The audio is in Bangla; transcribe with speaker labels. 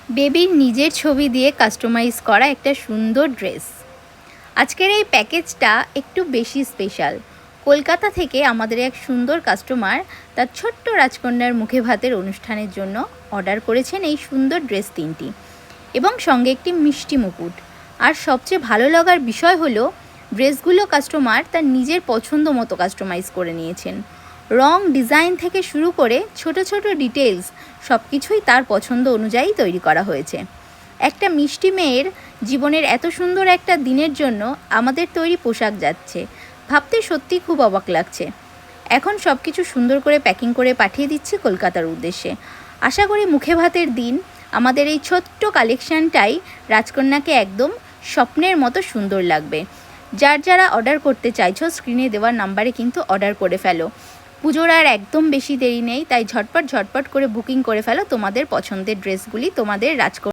Speaker 1: বেবির নিজের ছবি দিয়ে কাস্টমাইজ করা একটা সুন্দর ড্রেস। আজকের এই প্যাকেজটা একটু বেশি স্পেশাল। কলকাতা থেকে আমাদের এক সুন্দর কাস্টমার তার ছোট্ট রাজকন্যার মুখে ভাতের অনুষ্ঠানের জন্য অর্ডার করেছেন এই সুন্দর ড্রেস 3টি এবং সঙ্গে একটি মিষ্টি মুকুট। আর সবচেয়ে ভালো লাগার বিষয় হলো ড্রেসগুলো কাস্টমার তার নিজের পছন্দ মতো কাস্টমাইজ করে নিয়েছেন। রং, ডিজাইন থেকে শুরু করে ছোট ছোট ডিটেলস সব কিছুই তার পছন্দ অনুযায়ী তৈরি করা হয়েছে। একটা মিষ্টি মেয়ের জীবনের এত সুন্দর একটা দিনের জন্য আমাদের তৈরি পোশাক যাচ্ছে, ভাবতে সত্যি খুব অবাক লাগছে। এখন সব কিছু সুন্দর করে প্যাকিং করে পাঠিয়ে দিচ্ছি কলকাতার উদ্দেশ্যে। আশা করি মুখে ভাতের দিন আমাদের এই ছোট্ট কালেকশানটাই রাজকন্যাকে একদম স্বপ্নের মতো সুন্দর লাগবে। যারা অর্ডার করতে চাইছো স্ক্রিনে দেওয়া নাম্বারে কিন্তু অর্ডার করে ফেলো। পুজোর আর একদম বেশি দেরি নেই, তাই ঝটপট করে বুকিং করে ফেলো তোমাদের পছন্দের ড্রেসগুলি তোমাদের রাজকন্যা